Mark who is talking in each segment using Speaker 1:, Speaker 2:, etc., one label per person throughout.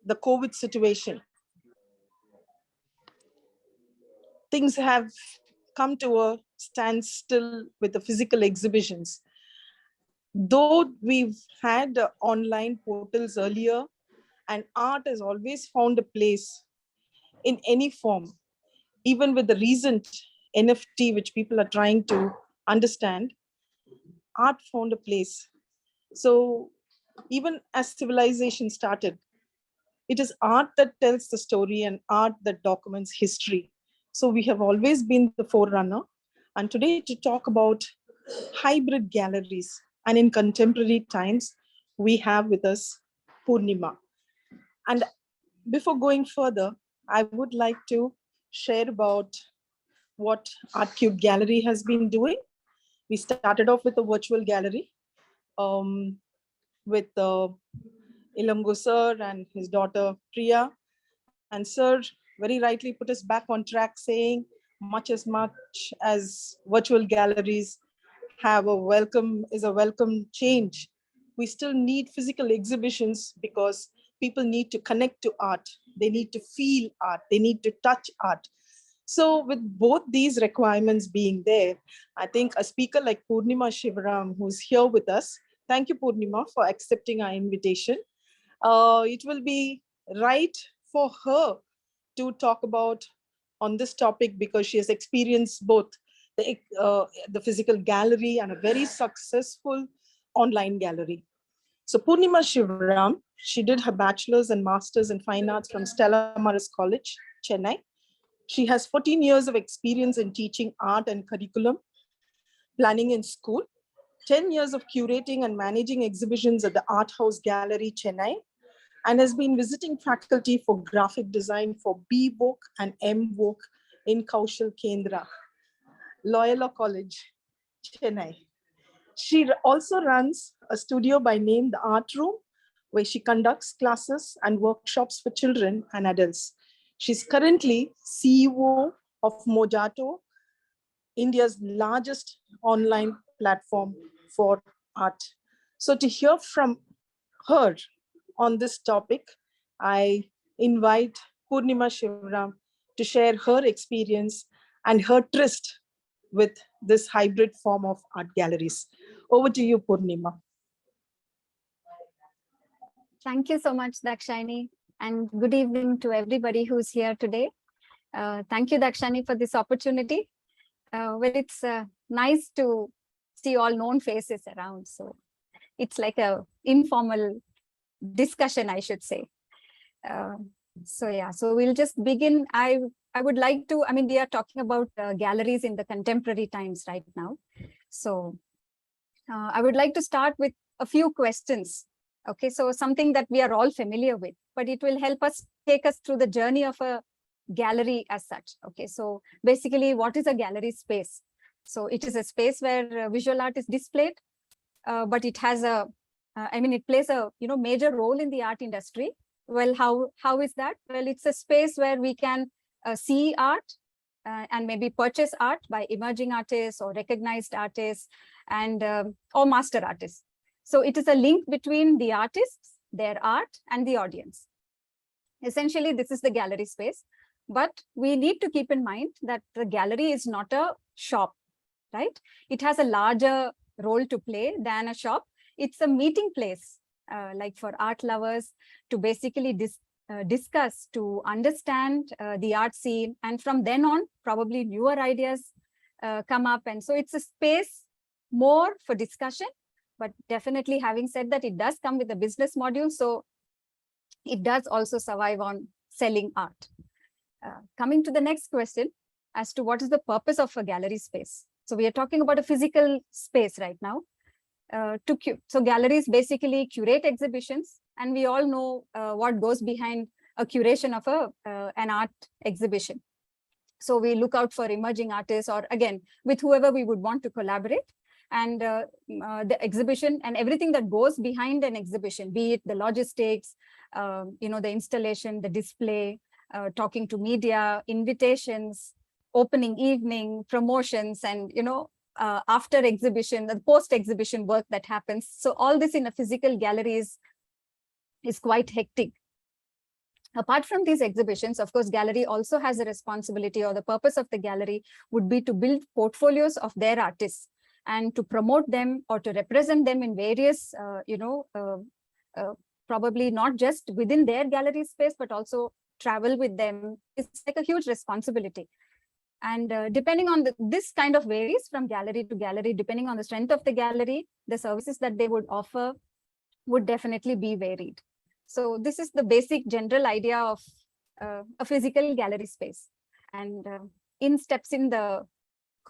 Speaker 1: the COVID situation, things have come to a standstill with the physical exhibitions. Though we've had online portals earlier, and art has always found a place in any form, even with the recent NFT, which people are trying to understand, art found a place. So even as civilization started, it is art that tells the story and art that documents history. So we have always been the forerunner. And today to talk about hybrid galleries and in contemporary times, we have with us Purnima. And before going further, I would like to share about what ArtCube Gallery has been doing. We started off with a virtual gallery um, with Ilango sir and his daughter Priya. And sir very rightly put us back on track, saying much as virtual galleries have a welcome change, we still need physical exhibitions because people need to connect to art. They need to feel art. They need to touch art. So with both these requirements being there, I think a speaker like Purnima Shivaram, who's here with us, thank you, Purnima, for accepting our invitation. It will be right for her to talk about on this topic because she has experienced both the physical gallery and a very successful online gallery. So Purnima Shivaram, she did her bachelor's and master's in fine arts from Stella Maris College, Chennai. She has 14 years of experience in teaching art and curriculum, planning in school, 10 years of curating and managing exhibitions at the Art House Gallery, Chennai, and has been visiting faculty for graphic design for B.Voc and M.Voc in Kaushal Kendra, Loyola College, Chennai. She also runs a studio by name The Art Room, where she conducts classes and workshops for children and adults. She's currently CEO of Mojato, India's largest online platform for art. So to hear from her on this topic, I invite Purnima Shivaram to share her experience and her tryst with this hybrid form of art galleries. Over to you, Purnima.
Speaker 2: Thank you so much, Dakshani, and good evening to everybody who's here today. Thank you, Dakshani, for this opportunity. Well, it's nice to see all known faces around. So it's like a informal discussion, I should say. So we'll just begin. I would like to, we are talking about galleries in the contemporary times right now. So I would like to start with a few questions. Okay, so something that we are all familiar with, but it will help us take us through the journey of a gallery as such. Okay, so basically, what is a gallery space? So it is a space where visual art is displayed, but it has it plays a major role in the art industry. Well, how is that? Well, it's a space where we can see art and maybe purchase art by emerging artists or recognized artists and or master artists. So it is a link between the artists, their art, and the audience. Essentially, this is the gallery space. But we need to keep in mind that the gallery is not a shop, right? It has a larger role to play than a shop. It's a meeting place, like for art lovers to basically discuss, to understand the art scene. And from then on, probably newer ideas come up. And so it's a space more for discussion. But definitely, having said that, it does come with a business module. So it does also survive on selling art. Coming to the next question as to what is the purpose of a gallery space. So we are talking about a physical space right now. So galleries basically curate exhibitions, and we all know what goes behind a curation of an art exhibition. So we look out for emerging artists, or again, with whoever we would want to collaborate. And the exhibition and everything that goes behind an exhibition, be it the logistics, the installation, the display, talking to media, invitations, opening evening, promotions, and after exhibition, the post-exhibition work that happens. So all this in a physical gallery is quite hectic. Apart from these exhibitions, of course, gallery also has a responsibility, or the purpose of the gallery would be to build portfolios of their artists and to promote them or to represent them in various, probably not just within their gallery space, but also travel with them. It's like a huge responsibility. And depending on this kind of varies from gallery to gallery, depending on the strength of the gallery, the services that they would offer would definitely be varied. So this is the basic general idea of a physical gallery space. And in steps in the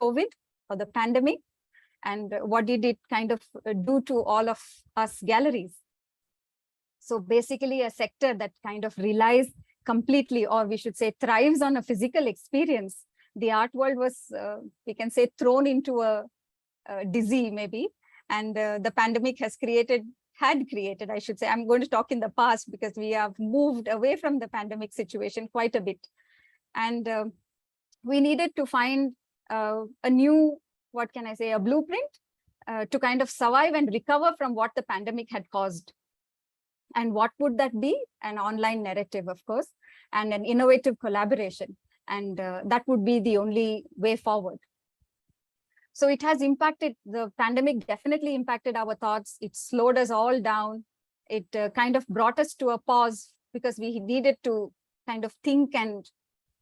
Speaker 2: COVID or the pandemic, and what did it kind of do to all of us galleries? So basically a sector that kind of relies completely, or we should say thrives on a physical experience. The art world was, we can say, thrown into a disease maybe. And the pandemic had created, I should say, I'm going to talk in the past because we have moved away from the pandemic situation quite a bit. And we needed to find a new, what can I say, a blueprint to kind of survive and recover from what the pandemic had caused. And what would that be? An online narrative, of course, and an innovative collaboration. And that would be the only way forward. So it has impacted, the pandemic definitely impacted our thoughts. It slowed us all down. It kind of brought us to a pause because we needed to kind of think, and,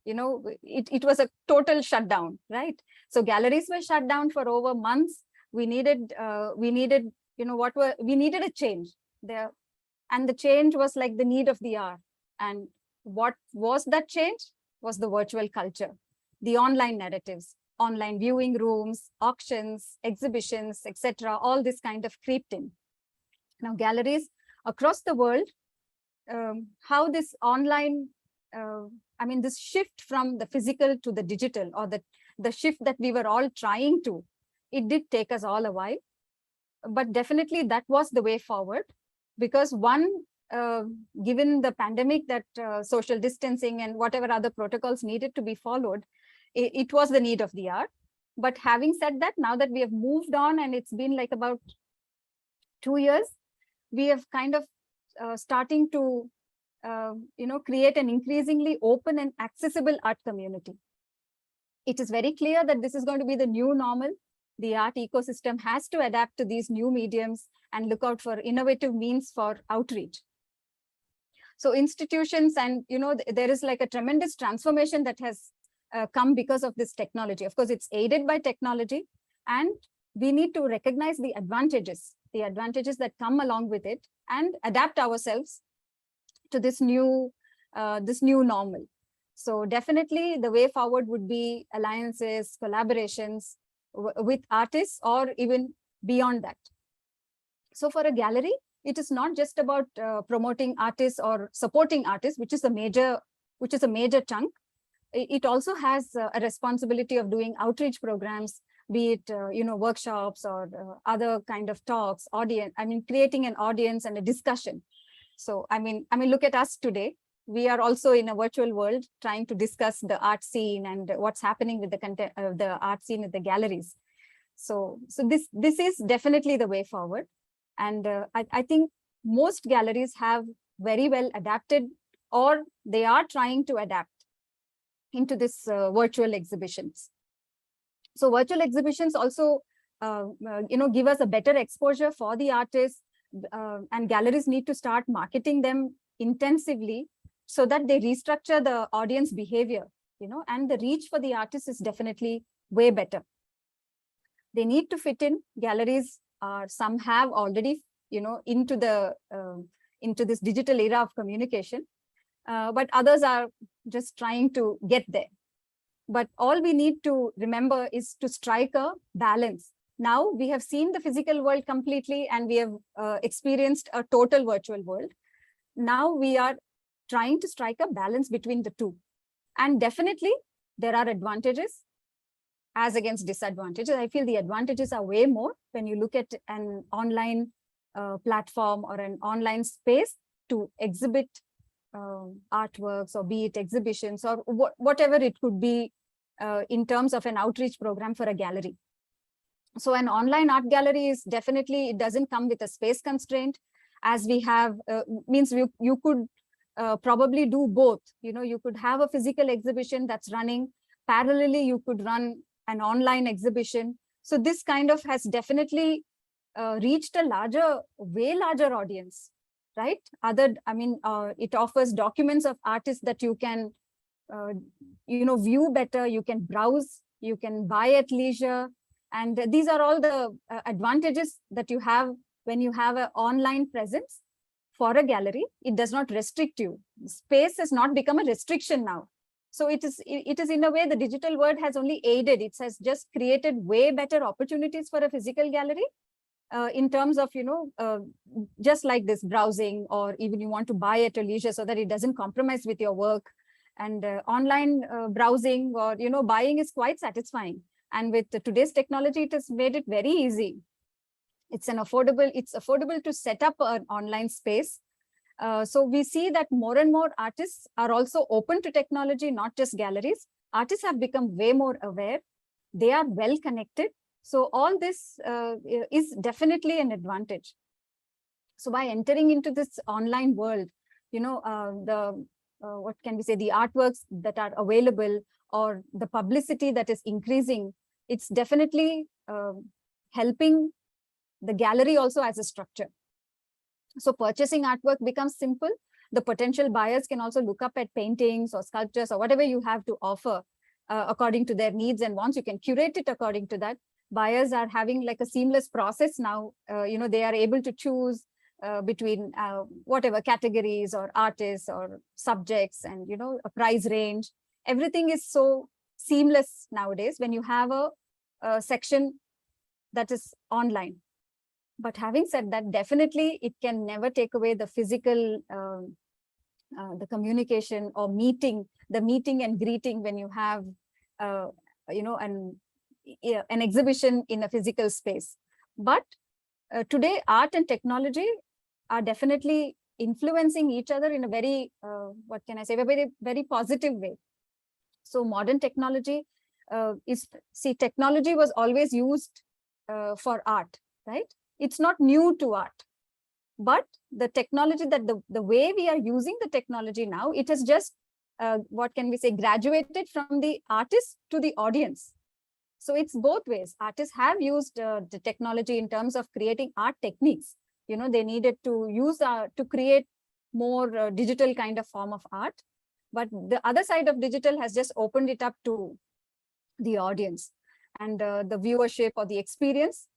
Speaker 2: you know, it was a total shutdown, right? So galleries were shut down for over months. We needed, you know, we needed a change there. And the change was like the need of the hour. And what was that change? Was the virtual culture, the online narratives, online viewing rooms, auctions, exhibitions, etc. All this kind of creeped in. Now, galleries across the world, how this online, this shift from the physical to the digital, or the shift that we were all trying to, it did take us all a while. But definitely that was the way forward, because one, given the pandemic, that social distancing and whatever other protocols needed to be followed, it was the need of the hour. But having said that, now that we have moved on and it's been like about 2 years, we have kind of starting to, create an increasingly open and accessible art community. It is very clear that this is going to be the new normal. The art ecosystem has to adapt to these new mediums and look out for innovative means for outreach. So institutions, and, you know, there is like a tremendous transformation that has come because of this technology. Of course, it's aided by technology, and we need to recognize the advantages that come along with it, and adapt ourselves to this new normal. So definitely the way forward would be alliances, collaborations with artists, or even beyond that. So for a gallery, it is not just about promoting artists or supporting artists, which is a major chunk. It also has a responsibility of doing outreach programs, be it workshops or other kind of talks, creating an audience and a discussion. So I mean, look at us today. We are also in a virtual world trying to discuss the art scene and what's happening with the content of the art scene at the galleries. So this is definitely the way forward. And I think most galleries have very well adapted, or they are trying to adapt into this virtual exhibitions. So virtual exhibitions also, give us a better exposure for the artists, and galleries need to start marketing them intensively so that they restructure the audience behavior, and the reach for the artists is definitely way better. They need to fit in. Galleries some have already, into this digital era of communication, but others are just trying to get there. But all we need to remember is to strike a balance. Now we have seen the physical world completely, and we have experienced a total virtual world. Now we are trying to strike a balance between the two. And definitely there are advantages as against disadvantages. I feel the advantages are way more when you look at an online platform or an online space to exhibit artworks, or be it exhibitions, or whatever it could be in terms of an outreach program for a gallery. So an online art gallery is definitely, it doesn't come with a space constraint, as we have, means you could probably do both. You could have a physical exhibition that's running parallelly. You could run an online exhibition. So this kind of has definitely reached a way larger audience, right? It offers documents of artists that you can, view better. You can browse, you can buy at leisure. And these are all the advantages that you have when you have an online presence for a gallery. It does not restrict you. Space has not become a restriction now. So it is in a way, the digital world has only aided. It has just created way better opportunities for a physical gallery in terms of, just like this browsing, or even you want to buy at your leisure so that it doesn't compromise with your work. And online browsing or, buying is quite satisfying. And with today's technology, it has made it very easy. It's affordable to set up an online space. So we see that more and more artists are also open to technology, not just galleries. Artists have become way more aware. They are well connected. So all this is definitely an advantage. So by entering into this online world, what can we say, the artworks that are available or the publicity that is increasing, it's definitely helping the gallery also as a structure. So purchasing artwork becomes simple. The potential buyers can also look up at paintings or sculptures or whatever you have to offer according to their needs and wants. You can curate it according to that. Buyers are having like a seamless process now. They are able to choose between whatever categories or artists or subjects and, a price range. Everything is so seamless nowadays when you have a section that is online. But having said that, definitely it can never take away the physical, the communication or the meeting and greeting when you have, an exhibition in a physical space. But today, art and technology are definitely influencing each other in a very, a very, very positive way. So modern technology technology was always used for art, right? It's not new to art, but the technology the way we are using the technology now, it has just, graduated from the artist to the audience. So it's both ways. Artists have used the technology in terms of creating art techniques. They needed to use to create more digital kind of form of art. But the other side of digital has just opened it up to the audience, and the viewership or the experience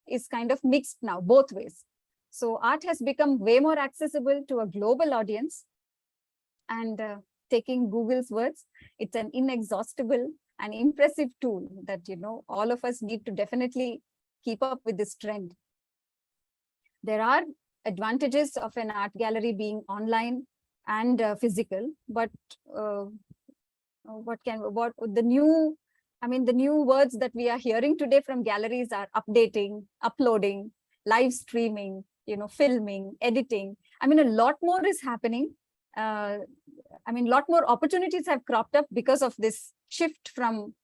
Speaker 2: is kind of mixed now, both ways. So art has become way more accessible to a global audience. And taking Google's words, it's an inexhaustible and impressive tool that, all of us need to definitely keep up with this trend. There are advantages of an art gallery being online and physical, but the new words that we are hearing today from galleries are updating, uploading, live streaming, filming, editing. A lot more is happening. A lot more opportunities have cropped up because of this shift from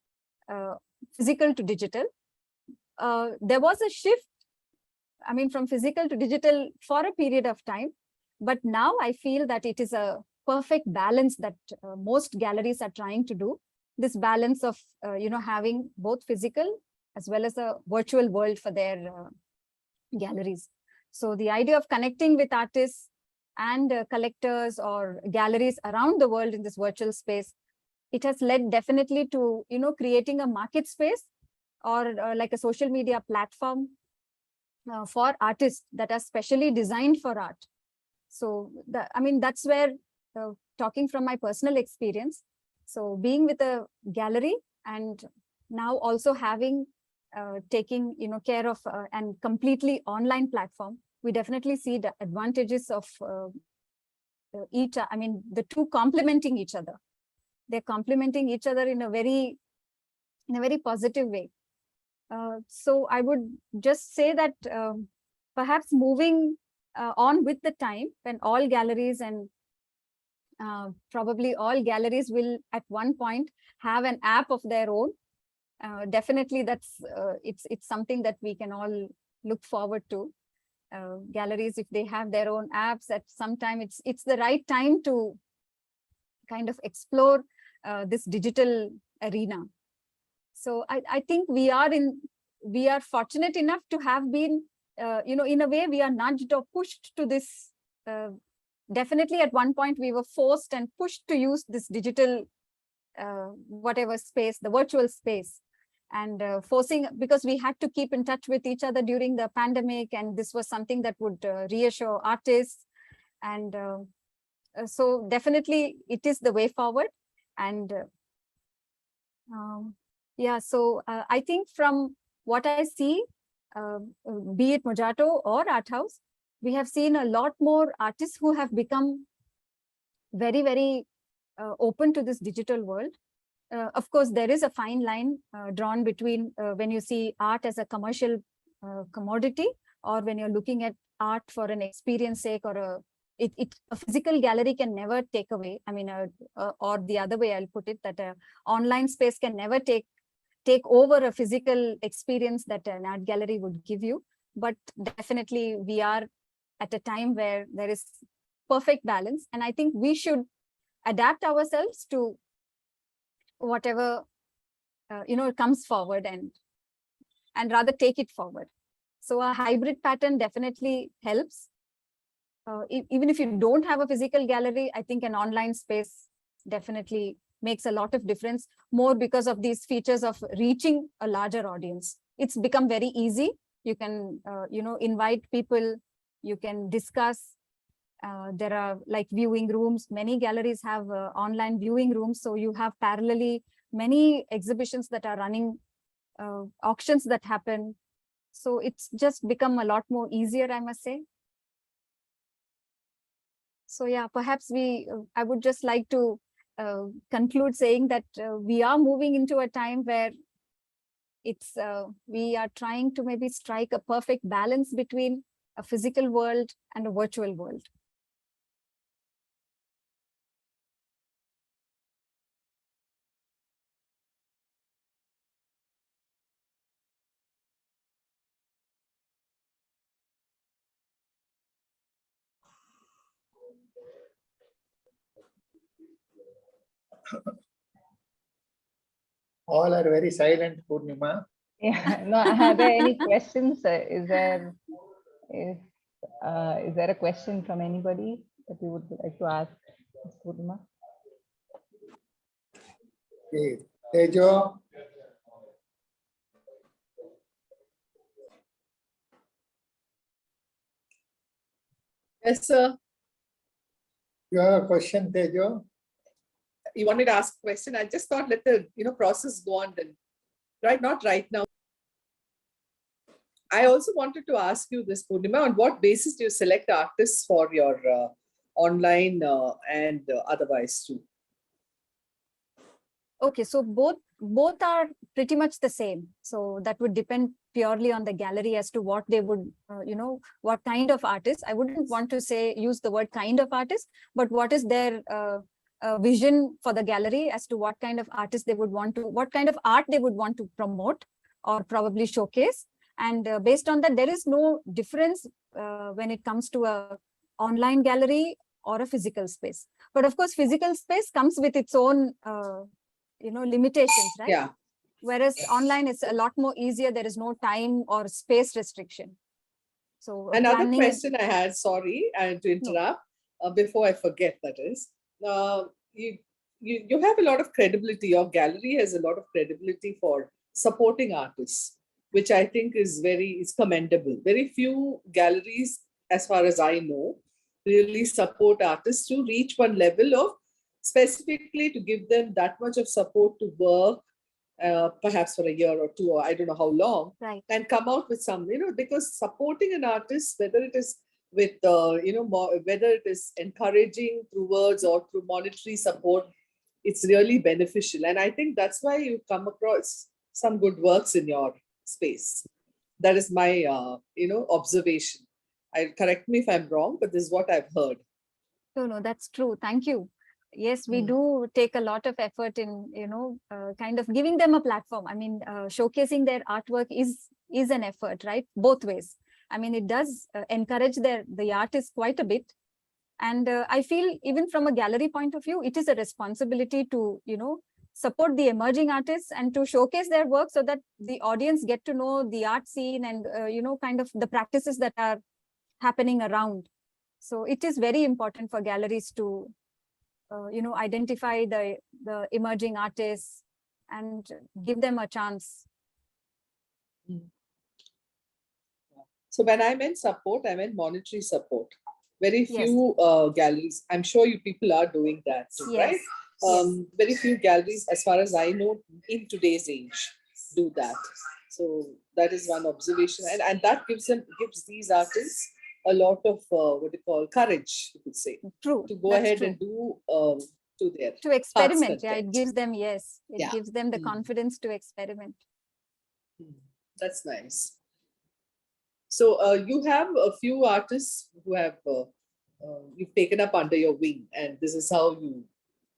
Speaker 2: physical to digital. There was a shift, from physical to digital for a period of time, but now I feel that it is a perfect balance that most galleries are trying to do. This balance of, having both physical as well as a virtual world for their galleries. So the idea of connecting with artists and collectors or galleries around the world in this virtual space, it has led definitely to, creating a market space or like a social media platform for artists that are specially designed for art. So that's where, talking from my personal experience, so being with a gallery and now also having taking care of and completely online platform, we definitely see the advantages of the two complementing each other. They're complementing each other in a very positive way. So I would just say that perhaps moving on with the time, when all galleries and probably all galleries will at one point have an app of their own. Definitely that's it's something that we can all look forward to. galleries, if they have their own apps, at some time it's the right time to kind of explore this digital arena. So I think we are fortunate enough to have been, in a way we are nudged or pushed to this. Definitely at one point we were forced and pushed to use this digital, whatever space, the virtual space, and forcing, because we had to keep in touch with each other during the pandemic, and this was something that would reassure artists. And so definitely it is the way forward. And yeah, so I think from what I see, be it Mojato or Art House, we have seen a lot more artists who have become very, very open to this digital world. Of course, there is a fine line drawn between when you see art as a commercial commodity, or when you're looking at art for an experience sake, or a physical gallery can never take away. I mean, or the other way I'll put it, that an online space can never take over a physical experience that an art gallery would give you. But definitely we are at a time where there is perfect balance. And I think we should adapt ourselves to whatever, comes forward, and rather take it forward. So a hybrid pattern definitely helps. Even if you don't have a physical gallery, I think an online space definitely makes a lot of difference, more because of these features of reaching a larger audience. It's become very easy. You can, invite people, you can discuss. There are like viewing rooms. Many galleries have online viewing rooms. So you have parallelly many exhibitions that are running, auctions that happen. So it's just become a lot more easier, I must say. So yeah, perhaps I would just like to conclude saying that we are moving into a time where we are trying to maybe strike a perfect balance between a physical world and a virtual world.
Speaker 3: All are very silent, Purnima.
Speaker 4: Yeah, no, are there any questions? Is there a question from anybody that you would like to ask Ms. Purnima?
Speaker 3: Okay. Tejo.
Speaker 5: Yes, sir.
Speaker 3: You have a question, Tejo?
Speaker 5: You wanted to ask a question. I just thought let the process go on then. Right, not right now. I also wanted to ask you this, Purnima, on what basis do you select artists for your online and otherwise too?
Speaker 2: Okay, so both are pretty much the same. So that would depend purely on the gallery as to what they would, what kind of artist. I wouldn't want to use the word kind of artist, but what is their vision for the gallery as to what kind of artist they would want to, what kind of art they would want to promote or probably showcase. And based on that, there is no difference when it comes to a online gallery or a physical space. But of course, physical space comes with its own limitations, right?
Speaker 5: Yeah.
Speaker 2: Whereas online is a lot more easier. There is no time or space restriction. So
Speaker 5: another question I had, sorry, to interrupt, before I forget, that is, you have a lot of credibility. Your gallery has a lot of credibility for supporting artists, which I think is commendable. Very few galleries, as far as I know, really support artists to reach one level of specifically to give them that much of support to work, perhaps for a year or two, or I don't know how long,
Speaker 2: right,
Speaker 5: and come out with some, because supporting an artist, whether it is with, whether it is encouraging through words or through monetary support, it's really beneficial. And I think that's why you come across some good works in your space. That is my, observation. Correct me if I'm wrong, but this is what I've heard.
Speaker 2: No, that's true. Thank you. Yes, we do take a lot of effort in, kind of giving them a platform. I mean, showcasing their artwork is an effort, right? Both ways. I mean, it does encourage the artists quite a bit. And I feel even from a gallery point of view, it is a responsibility to, support the emerging artists and to showcase their work so that the audience get to know the art scene and, kind of the practices that are happening around. So it is very important for galleries to, identify the emerging artists and give them a chance.
Speaker 5: So when I meant support, I meant monetary support. Very
Speaker 2: Yes.
Speaker 5: few galleries, I'm sure you people are doing that too,
Speaker 2: Yes.
Speaker 5: right? Very few galleries, as far as I know, in today's age, do that. So that is one observation, and that gives these artists a lot of what you call courage, you could say,
Speaker 2: True.
Speaker 5: to go
Speaker 2: That's
Speaker 5: ahead
Speaker 2: true.
Speaker 5: and do to their
Speaker 2: To experiment. Yeah,
Speaker 5: content.
Speaker 2: it gives them, yes, it
Speaker 5: Yeah.
Speaker 2: gives them the
Speaker 5: Mm.
Speaker 2: confidence to experiment.
Speaker 5: That's nice. So you have a few artists who have you've taken up under your wing, and this is how you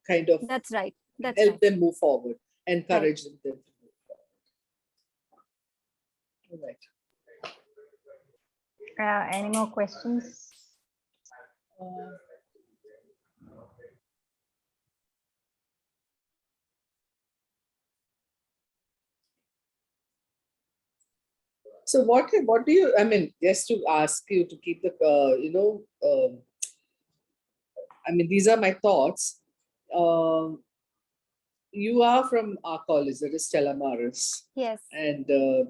Speaker 5: kind of
Speaker 2: That's right. That's
Speaker 5: help
Speaker 2: right.
Speaker 5: them move forward, encourage them to move forward. All right.
Speaker 4: Any more questions?
Speaker 5: So what do you, I mean, just to ask you to keep the, I mean, these are my thoughts. You are from our college, that is Stella Maris,
Speaker 2: Yes.
Speaker 5: and a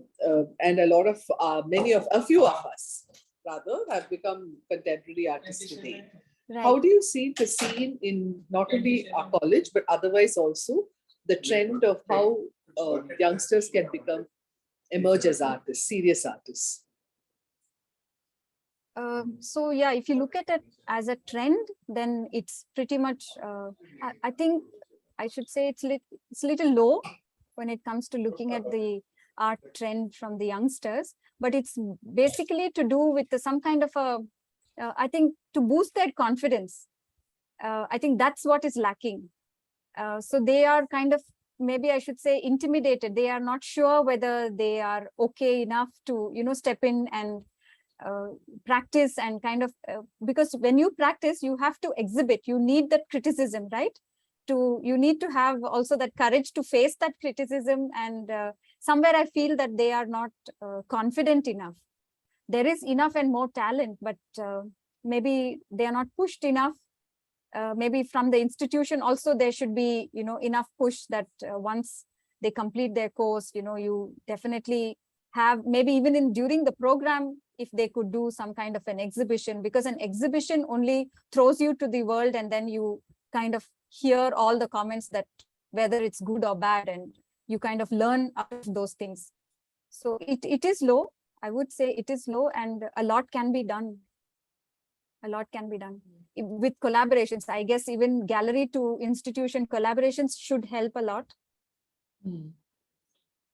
Speaker 5: lot of, a few of us rather have become contemporary artists today.
Speaker 2: Right.
Speaker 5: How do you see the scene in not only our college, but otherwise also the trend of how youngsters can emerge as artists, serious artists?
Speaker 2: So yeah, if you look at it as a trend, then it's pretty much, I think I should say it's a little low when it comes to looking at the art trend from the youngsters, but it's basically to do with some kind of I think to boost their confidence. I think that's what is lacking. So they are kind of, maybe I should say, intimidated. They are not sure whether they are okay enough to, step in and practice and kind of, because when you practice, you have to exhibit, you need that criticism, right? You need to have also that courage to face that criticism. And somewhere I feel that they are not confident enough. There is enough and more talent, but maybe they are not pushed enough. Maybe from the institution also there should be, enough push that once they complete their course, you definitely have, maybe even during the program, if they could do some kind of an exhibition, because an exhibition only throws you to the world and then you kind of hear all the comments that whether it's good or bad, and you kind of learn out of those things. So it is low. I would say it is low, and a lot can be done. A lot can be done with collaborations. I guess even gallery to institution collaborations should help a lot.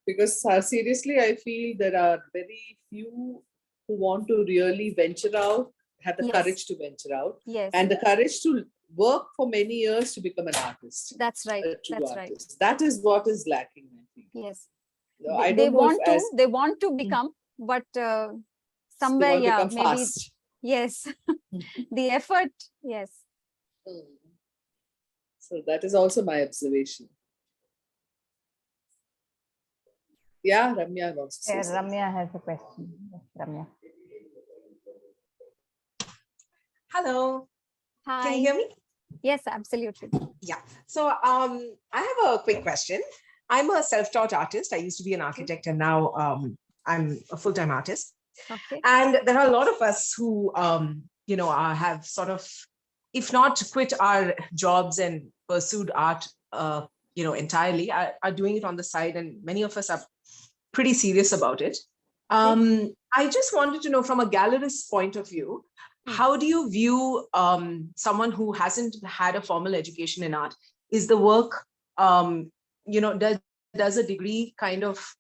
Speaker 5: Because seriously, I feel there are very few who want to really venture out, have the
Speaker 2: Yes.
Speaker 5: courage to venture out,
Speaker 2: Yes,
Speaker 5: and the courage to work for many years to become an artist.
Speaker 2: that's right.
Speaker 5: A true
Speaker 2: That's right.
Speaker 5: artist. That is what is lacking, I think.
Speaker 2: Yes.
Speaker 5: I
Speaker 2: They
Speaker 5: don't know if
Speaker 2: want to,
Speaker 5: as
Speaker 2: they want to become, but
Speaker 5: they
Speaker 2: somewhere,
Speaker 5: want to
Speaker 2: yeah,
Speaker 5: become
Speaker 2: maybe,
Speaker 5: fast.
Speaker 2: yes, the effort, yes.
Speaker 5: So that is also my observation. Yeah, Ramya wants to say
Speaker 4: Yeah,
Speaker 5: something.
Speaker 4: Ramya has a question. Yes, Ramya.
Speaker 6: Hello,
Speaker 2: Hi.
Speaker 6: can you hear me?
Speaker 2: Yes, absolutely.
Speaker 6: Yeah. So I have a quick question. I'm a self-taught artist. I used to be an architect, and now I'm a full-time artist.
Speaker 2: Okay.
Speaker 6: And there are a lot of us who, have sort of, if not quit our jobs and pursued art, entirely, are doing it on the side, and many of us are pretty serious about it. I just wanted to know, from a gallerist's point of view, how do you view someone who hasn't had a formal education in art? Is the work, does a degree kind of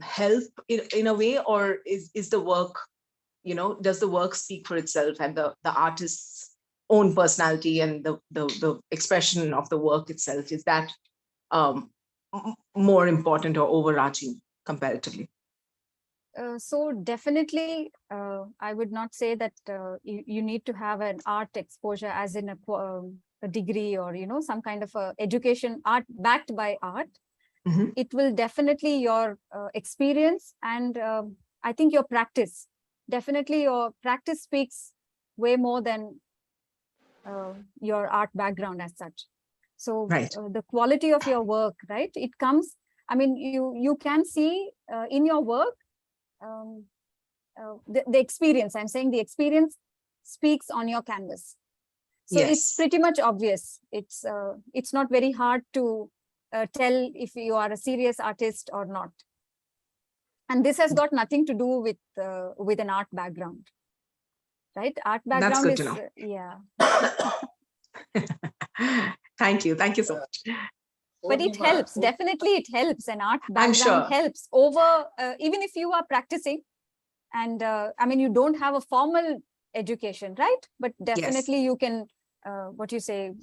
Speaker 6: help in a way, or is the work, does the work speak for itself, and the artist's own personality and the expression of the work itself, is that more important or overarching comparatively?
Speaker 2: So definitely, I would not say that you need to have an art exposure as in a degree or, some kind of a education art backed by art.
Speaker 6: Mhm.
Speaker 2: It will definitely your experience and I think your practice. Definitely your practice speaks way more than your art background as such. So
Speaker 6: Right.
Speaker 2: the quality of your work, right? It comes, I mean, you can see in your work, the experience, I'm saying the experience speaks on your canvas. So it's
Speaker 6: Yes.
Speaker 2: pretty much obvious. It's not very hard to tell if you are a serious artist or not. And this has got nothing to do with an art background, right? Art
Speaker 6: That's
Speaker 2: background
Speaker 6: good
Speaker 2: is,
Speaker 6: to know.
Speaker 2: yeah.
Speaker 6: Thank you. Thank you so much.
Speaker 2: But it
Speaker 3: Purnima,
Speaker 2: helps, definitely it helps. An art
Speaker 6: I'm
Speaker 2: background
Speaker 6: sure.
Speaker 2: helps over, even if you are practicing and I mean, you don't have a formal education, right? But definitely you can, what you say,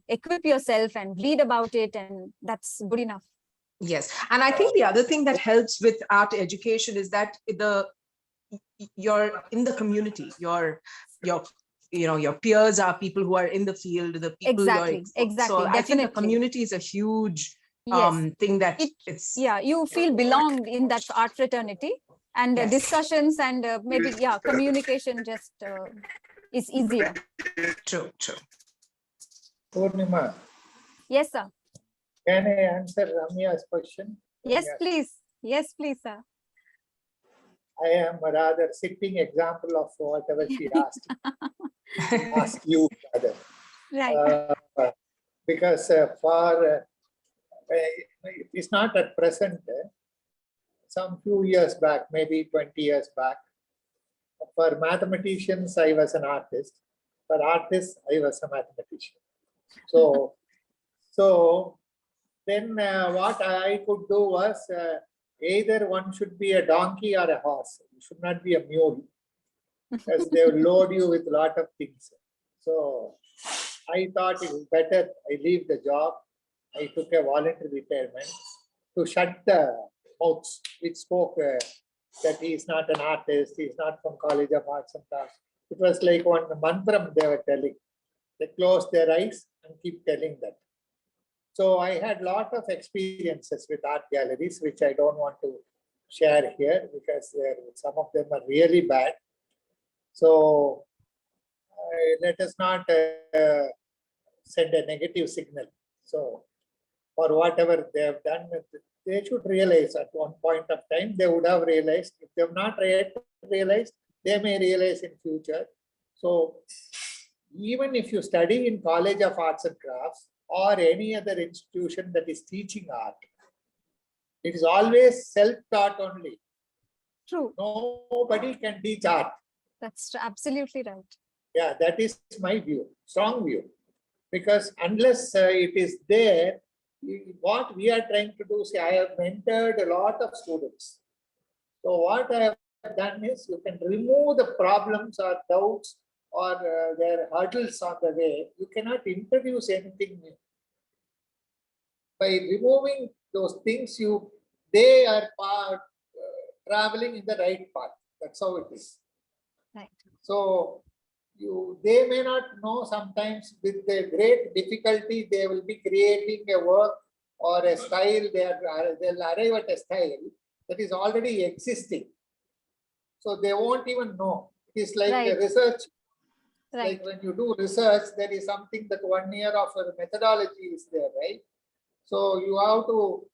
Speaker 2: equip yourself and read about it, and that's good enough.
Speaker 6: Yes. And I think the other thing that helps with art education is that you're in the community, your your peers are people who are in the field, the people
Speaker 2: Exactly,
Speaker 6: so
Speaker 2: exactly,
Speaker 6: I think the
Speaker 2: definitely.
Speaker 6: community is a huge
Speaker 2: Yes.
Speaker 6: thing that
Speaker 2: It, yeah, you feel belonged in that art fraternity, and
Speaker 6: Yes.
Speaker 2: discussions and maybe, yeah, communication just is easier.
Speaker 6: True.
Speaker 3: Purnima,
Speaker 2: Yes, sir.
Speaker 3: can I answer Ramya's question?
Speaker 2: Yes, please. Yes, please, sir.
Speaker 3: I am a rather sitting example of whatever she asked. Ask you rather.
Speaker 2: Right.
Speaker 3: Because it's not at present, some few years back, maybe 20 years back, for mathematicians, I was an artist. For artists, I was a mathematician. So then what I could do was either one should be a donkey or a horse. You should not be a mule, because they will load you with a lot of things. So I thought it was better I leave the job. I took a voluntary retirement to shut the mouths which spoke that he is not an artist, he is not from College of Arts and Crafts. It was like one mantram they were telling. They close their eyes and keep telling that. So I had a lot of experiences with art galleries, which I don't want to share here because some of them are really bad. So let us not send a negative signal. So for whatever they have done, they should realize at one point of time, they would have realized. If they have not realized, they may realize in future. So even if you study in College of Arts and Crafts or any other institution that is teaching art, it is always self-taught only.
Speaker 2: True.
Speaker 3: Nobody can teach art.
Speaker 2: That's absolutely right.
Speaker 3: Yeah, that is my view, strong view. Because unless it is there, what we are trying to do, see, I have mentored a lot of students. So what I have done is you can remove the problems or doubts or their hurdles on the way. You cannot introduce anything new. By removing those things, they are traveling in the right path. That's how it is.
Speaker 2: Right.
Speaker 3: So they may not know sometimes with the great difficulty they will be creating a work or a style. They'll arrive at a style that is already existing. So they won't even know. It is like
Speaker 2: Right.
Speaker 3: a research.
Speaker 2: Right.
Speaker 3: Like when you do research, there is something that 1 year of a methodology is there, right? So you have to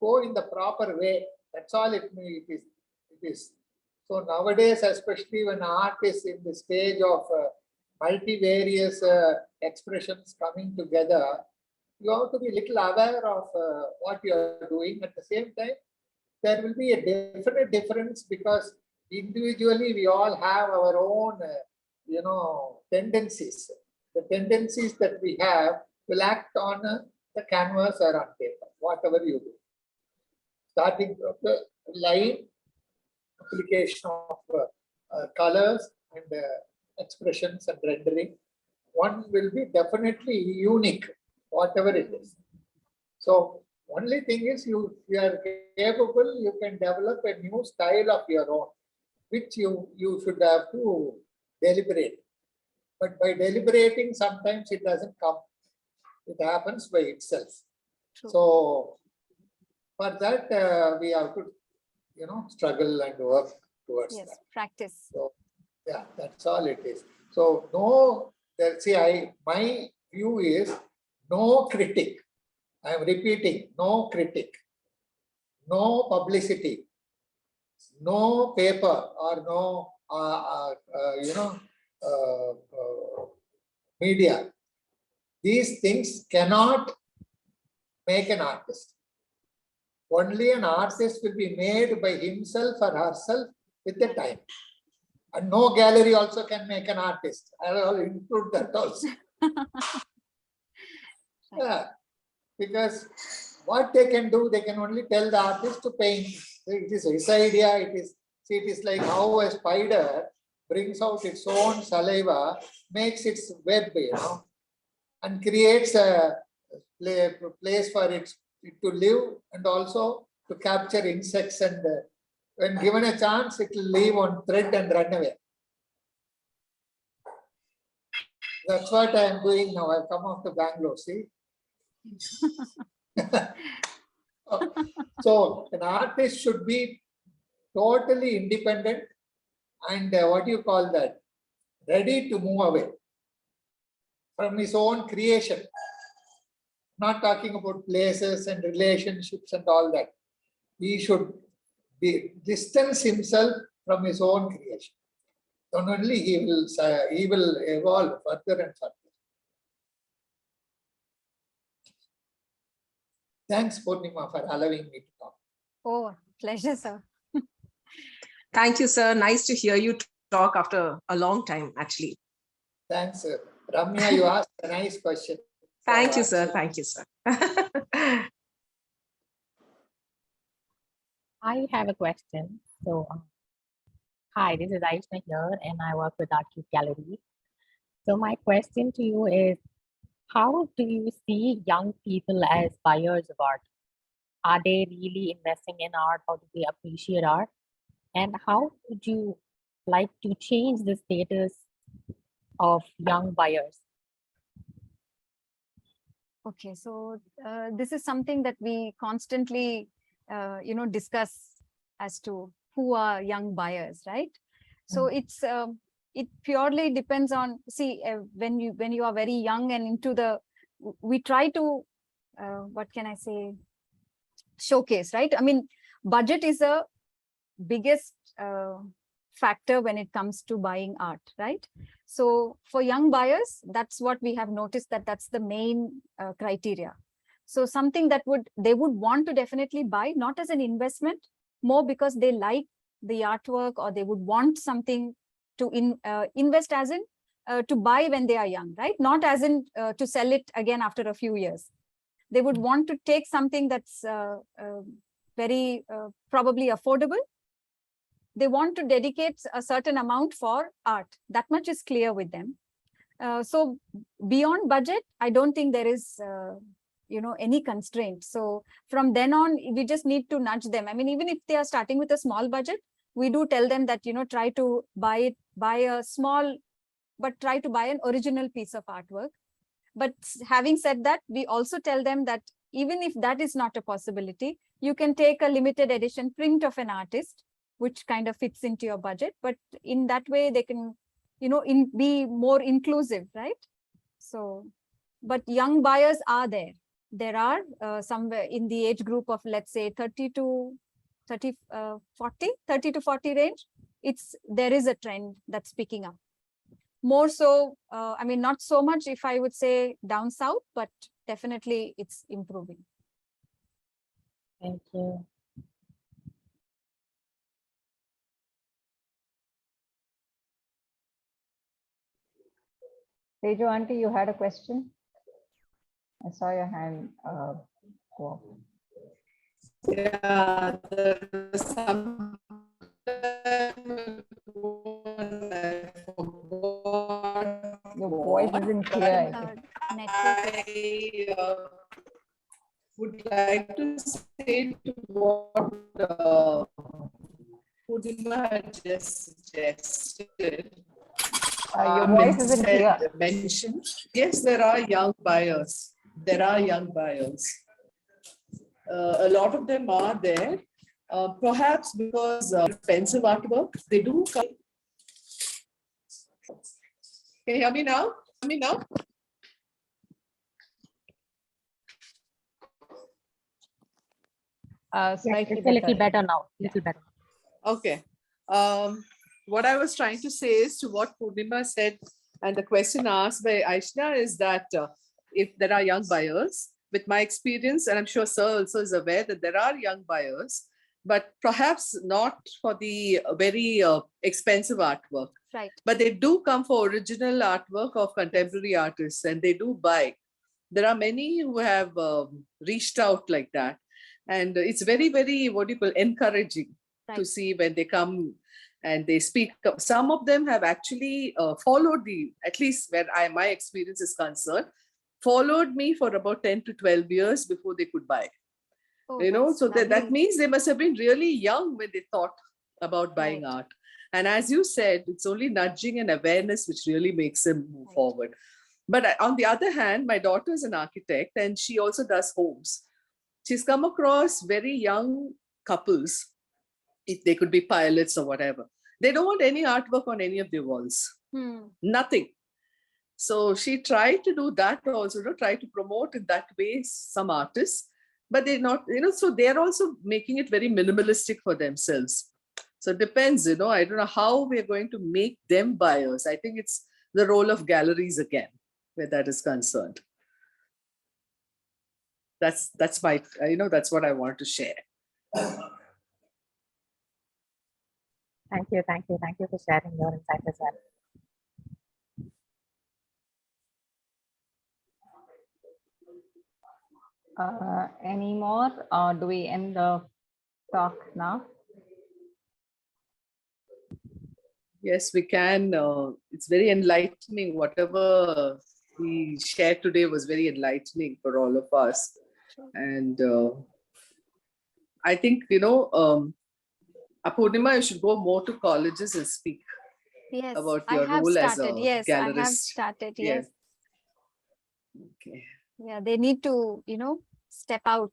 Speaker 3: go in the proper way. That's all it is. So nowadays, especially when art is in the stage of multivarious expressions coming together, you have to be a little aware of what you are doing. At the same time, there will be a definite difference because individually we all have our own, tendencies. The tendencies that we have will act on the canvas or on paper, whatever you do. Starting from the line, application of colors and expressions and rendering, one will be definitely unique, whatever it is. So Only thing is you are capable, you can develop a new style of your own, which you should have to deliberate. But by deliberating, sometimes it doesn't come. It happens by itself.
Speaker 2: True.
Speaker 3: So for that, we have to, struggle and work towards
Speaker 2: Yes,
Speaker 3: that.
Speaker 2: practice.
Speaker 3: So yeah, that's all it is. So no, my view is no critic. I am repeating, no critic, no publicity, no paper or no, media. These things cannot make an artist. Only an artist will be made by himself or herself with the time. And no gallery also can make an artist. I will include that also. Yeah, because what they can do, they can only tell the artist to paint. It is his idea. It is like how a spider brings out its own saliva, makes its web, and creates a place for it to live and also to capture insects. And when given a chance, it will leave on thread and run away. That's what I am doing now. I've come off to Bangalore, see. So an artist should be totally independent and what do you call that? Ready to move away from his own creation. Not talking about places and relationships and all that. He should distance himself from his own creation. Then only he will evolve further and further. Thanks, Purnima, for allowing me to talk.
Speaker 2: Oh, pleasure, sir.
Speaker 6: Thank you, sir. Nice to hear you talk after a long time, actually.
Speaker 3: Thanks, sir. Ramya, you asked a nice question.
Speaker 6: Thank you, sir. Thank you, sir.
Speaker 4: I have a question. So, hi, this is Aishna here, and I work with Art Cube Gallery. So, my question to you is, how do you see young people as buyers of art? Are they really investing in art? How do they appreciate art? And how would you like to change the status of young buyers?
Speaker 2: Okay, so this is something that we constantly, discuss as to who are young buyers, right? So it purely depends on, when you are very young and into we try to, what can I say, showcase, right? I mean, budget is a biggest factor when it comes to buying art, right? So for young buyers, that's what we have noticed, that's the main criteria. So something that they would want to definitely buy, not as an investment, more because they like the artwork, or they would want something to invest as in to buy when they are young, right? Not as in to sell it again after a few years. They would want to take something that's very probably affordable. They want to dedicate a certain amount for art. That much is clear with them. So beyond budget, I don't think there is any constraint. So from then on, we just need to nudge them. I mean, even if they are starting with a small budget, we do tell them that, try to buy a small, but try to buy an original piece of artwork. But having said that, we also tell them that even if that is not a possibility, you can take a limited edition print of an artist, which kind of fits into your budget. But in that way, they can, be more inclusive, right? So, but young buyers are there. There are somewhere in the age group of, let's say, 30 to 40 range. There is a trend that's picking up. More so, I mean, not so much if I would say down south, but definitely it's improving.
Speaker 4: Thank you. Tejo auntie, you had a question? I saw your hand go up.
Speaker 5: Yeah, there was some
Speaker 4: Your voice isn't clear. I think.
Speaker 2: Network.
Speaker 5: would like to say to what Purnima had just suggested.
Speaker 7: Your voice isn't clear.
Speaker 5: Mentioned. Yes, there are young buyers. There are young buyers. A lot of them are there. Perhaps because expensive artwork, they do come. Can you hear me now? Hear me now?
Speaker 7: Slightly
Speaker 4: It's a little
Speaker 7: better.
Speaker 4: better now. Little better.
Speaker 5: Okay. What I was trying to say is to what Purnima said, and the question asked by Aishna is that if there are young buyers, with my experience, and I'm sure Sir also is aware that there are young buyers, but perhaps not for the very expensive artwork.
Speaker 2: Right.
Speaker 5: But they do come for original artwork of contemporary artists, and they do buy. There are many who have reached out like that. And it's very, very, what do you call, encouraging to
Speaker 2: Right.
Speaker 5: see when they come and they speak up. Some of them have actually followed at least where my experience is concerned, followed me for about 10 to 12 years before they could buy.
Speaker 2: Oh,
Speaker 5: So
Speaker 2: that's
Speaker 5: that
Speaker 2: lovely.
Speaker 5: means they must have been really young when they thought about buying
Speaker 2: Right.
Speaker 5: art. And as you said, it's only nudging and awareness which really makes them move
Speaker 2: Right.
Speaker 5: forward. But on the other hand, my daughter is an architect and she also does homes. She's come across very young couples. They could be pilots or whatever. They don't want any artwork on any of their walls. Nothing. So she tried to do that also, try to promote in that way some artists, but they're not, so they're also making it very minimalistic for themselves. So it depends, I don't know how we're going to make them buyers. I think it's the role of galleries again, where that is concerned. That's my, that's what I want to share.
Speaker 4: Thank you for sharing your insights as well.
Speaker 7: Any more, or do we end the talk now?
Speaker 5: Yes, we can. It's very enlightening. Whatever we shared today was very enlightening for all of us. And I think, Purnima, you should go more to colleges and speak
Speaker 2: Yes,
Speaker 5: about
Speaker 2: I
Speaker 5: your
Speaker 2: have
Speaker 5: role as
Speaker 2: started.
Speaker 5: a
Speaker 2: Yes, I have
Speaker 5: gallerist.
Speaker 2: started.
Speaker 5: Yes.
Speaker 2: Yes.
Speaker 5: Okay.
Speaker 2: Yeah, they need to, step out.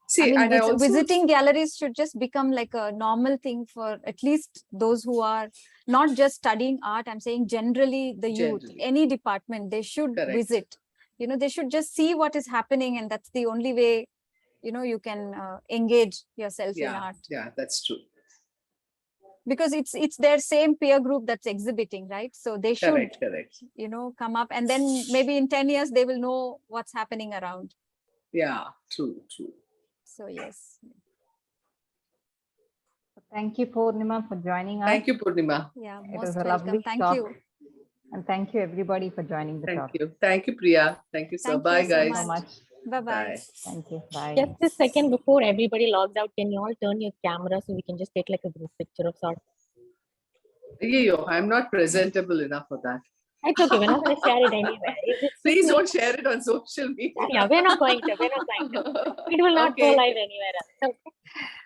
Speaker 5: See,
Speaker 2: I mean,
Speaker 5: and I also
Speaker 2: visiting galleries should just become like a normal thing for at least those who are not just studying art. I'm saying generally the youth,
Speaker 5: Generally.
Speaker 2: any department, they should
Speaker 5: Correct.
Speaker 2: visit. They should just see what is happening, and that's the only way, you can engage yourself in art.
Speaker 5: Yeah, that's true.
Speaker 2: Because it's their same peer group that's exhibiting, right? So they should,
Speaker 5: Correct.
Speaker 2: come up, and then maybe in 10 years they will know what's happening around.
Speaker 5: Yeah, true.
Speaker 2: So yes.
Speaker 7: Thank you, Purnima, for joining us.
Speaker 5: Thank you, Purnima.
Speaker 2: Yeah,
Speaker 7: It
Speaker 2: most
Speaker 7: was a
Speaker 2: welcome.
Speaker 7: lovely
Speaker 2: Thank
Speaker 7: talk.
Speaker 2: you.
Speaker 7: And thank you, everybody, for joining the talk.
Speaker 5: Thank you, Priya. Thank you, sir.
Speaker 2: Thank
Speaker 5: Bye,
Speaker 2: you so
Speaker 5: guys.
Speaker 7: So much.
Speaker 2: Bye-bye.
Speaker 5: Bye.
Speaker 7: Thank you. Bye.
Speaker 4: Just a second before everybody logs out, can you all turn your camera so we can just take like a group picture of sorts?
Speaker 5: I'm not presentable enough for that.
Speaker 4: It's okay, we're not going to share it anywhere.
Speaker 5: Please don't share it on social media.
Speaker 4: Yeah, we're not going to. It will not go
Speaker 5: Okay.
Speaker 4: live anywhere else. So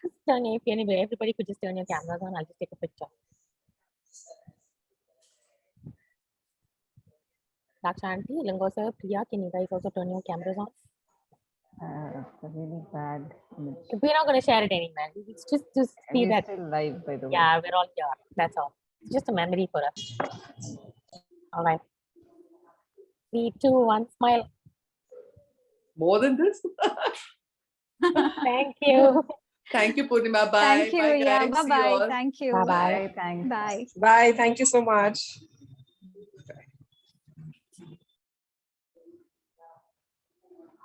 Speaker 4: just turn if anyway, everybody could just turn your cameras on. I'll just take a picture. Daksha Aunty, Lingo sir, Priya, can you guys also turn your cameras on?
Speaker 7: It's a really bad image.
Speaker 4: We're not going to share it anywhere. It's just to see
Speaker 7: We're
Speaker 4: that.
Speaker 7: still live, by the way.
Speaker 4: Yeah, we're all here. That's all. It's just a memory for us. All right. 3, 2, 1, smile.
Speaker 5: More than this?
Speaker 4: Thank you.
Speaker 5: Thank you, Purnima. Bye.
Speaker 2: Thank you.
Speaker 5: Bye,
Speaker 2: Yeah,
Speaker 5: guys. See you
Speaker 2: bye-bye.
Speaker 5: all.
Speaker 2: Thank you.
Speaker 4: Bye-bye.
Speaker 7: Bye. Thanks.
Speaker 2: Bye.
Speaker 6: Bye. Thank you so much.